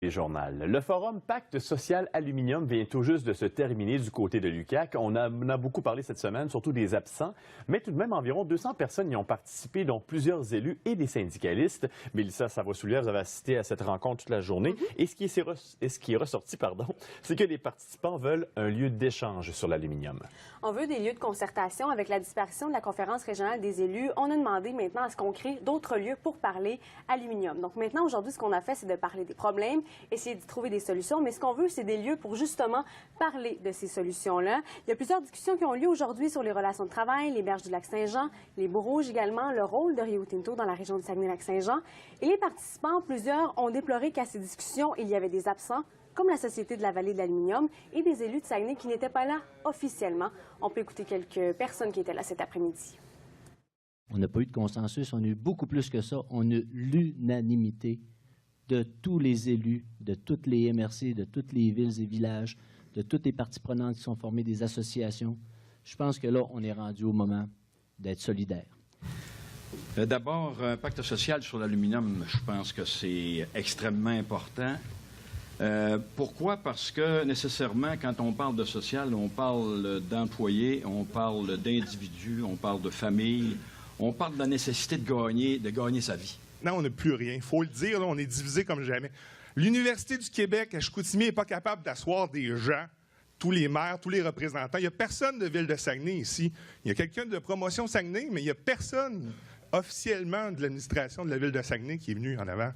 Journal. Le forum Pacte social aluminium vient tout juste de se terminer du côté de l'UQAC. On a beaucoup parlé cette semaine, surtout des absents, mais tout de même environ 200 personnes y ont participé, dont plusieurs élus et des syndicalistes. Mélissa Savoie-Soulière, vous avez assisté à cette rencontre toute la journée. Et ce qui est ressorti, c'est que les participants veulent un lieu d'échange sur l'aluminium. On veut des lieux de concertation. Avec la disparition de la conférence régionale des élus, on a demandé maintenant à ce qu'on crée d'autres lieux pour parler aluminium. Donc maintenant, aujourd'hui, ce qu'on a fait, c'est de parler des problèmes, essayer d'y trouver des solutions, mais ce qu'on veut, c'est des lieux pour justement parler de ces solutions-là. Il y a plusieurs discussions qui ont lieu aujourd'hui sur les relations de travail, les berges du Lac-Saint-Jean, les Baux-Rouges également, le rôle de Rio Tinto dans la région du Saguenay-Lac-Saint-Jean. Et les participants, plusieurs, ont déploré qu'à ces discussions, il y avait des absents, comme la Société de la vallée de l'aluminium et des élus de Saguenay qui n'étaient pas là officiellement. On peut écouter quelques personnes qui étaient là cet après-midi. On n'a pas eu de consensus, on a eu beaucoup plus que ça. On a l'unanimité de tous les élus, de toutes les MRC, de toutes les villes et villages, de toutes les parties prenantes qui sont formées, des associations. Je pense que là, on est rendu au moment d'être solidaire. D'abord, un pacte social sur l'aluminium, je pense que c'est extrêmement important. Pourquoi? Parce que nécessairement, quand on parle de social, on parle d'employés, on parle d'individus, on parle de famille, on parle de la nécessité de gagner sa vie. Non, on n'a plus rien. Il faut le dire, là, on est divisé comme jamais. L'Université du Québec à Chicoutimi n'est pas capable d'asseoir des gens, tous les maires, tous les représentants. Il n'y a personne de Ville de Saguenay ici. Il y a quelqu'un de Promotion Saguenay, mais il n'y a personne officiellement de l'administration de la Ville de Saguenay qui est venu en avant.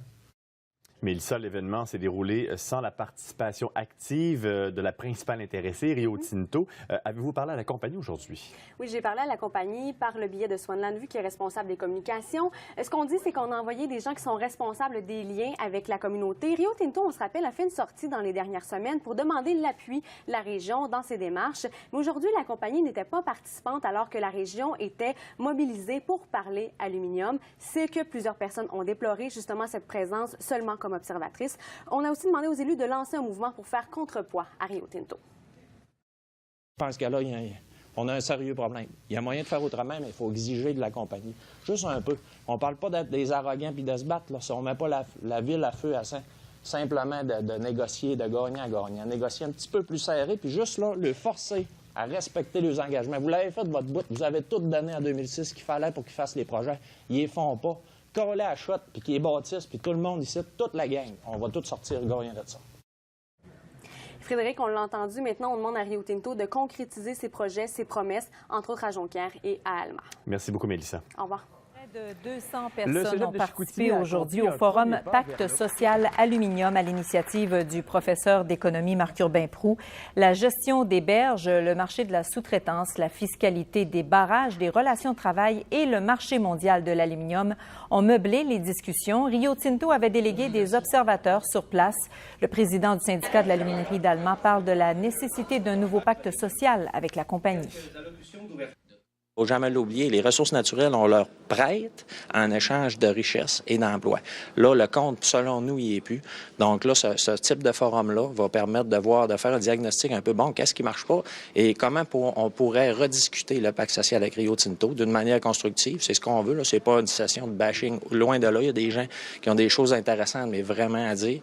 Mélissa, l'événement s'est déroulé sans la participation active de la principale intéressée, Rio Tinto. Avez-vous parlé à la compagnie aujourd'hui? Oui, j'ai parlé à la compagnie par le biais de Swanland Vue, qui est responsable des communications. Ce qu'on dit, c'est qu'on a envoyé des gens qui sont responsables des liens avec la communauté. Rio Tinto, on se rappelle, a fait une sortie dans les dernières semaines pour demander l'appui de la région dans ses démarches. Mais aujourd'hui, la compagnie n'était pas participante alors que la région était mobilisée pour parler aluminium. C'est que plusieurs personnes ont déploré justement cette présence seulement comme observatrice. On a aussi demandé aux élus de lancer un mouvement pour faire contrepoids à Rio Tinto. Je pense que là, on a un sérieux problème. Il y a moyen de faire autrement, mais il faut exiger de la compagnie. Juste un peu. On ne parle pas d'être des arrogants puis de se battre. Là. Si on ne met pas la ville à feu à sang, simplement de négocier, de gagnant à gagnant. Négocier un petit peu plus serré, puis juste là, le forcer à respecter les engagements. Vous l'avez fait de votre bout. Vous avez tout donné en 2006 qu'il fallait pour qu'ils fassent les projets. Ils ne les font pas. Coller à shot, puis qu'ils bâtissent, puis tout le monde ici, toute la gang. On va tous sortir gagnant de ça. Frédéric, on l'a entendu, maintenant on demande à Rio Tinto de concrétiser ses projets, ses promesses, entre autres à Jonquière et à Alma. Merci beaucoup, Mélissa. Au revoir. Près de 200 personnes ont participé aujourd'hui au forum Pacte social aluminium à l'initiative du professeur d'économie Marc-Urbain Proulx. La gestion des berges, le marché de la sous-traitance, la fiscalité des barrages, des relations de travail et le marché mondial de l'aluminium ont meublé les discussions. Rio Tinto avait délégué des observateurs sur place. Le président du syndicat de l'aluminerie d'Alma parle de la nécessité d'un nouveau pacte social avec la compagnie. Il ne faut jamais l'oublier, les ressources naturelles, on leur prête en échange de richesses et d'emplois. Là, le compte, selon nous, il n'y est plus. Donc là, ce type de forum-là va permettre de faire un diagnostic un peu bon, qu'est-ce qui ne marche pas et comment on pourrait rediscuter le pacte social avec Rio Tinto d'une manière constructive. C'est ce qu'on veut, ce n'est pas une session de bashing. Loin de là, il y a des gens qui ont des choses intéressantes, mais vraiment à dire.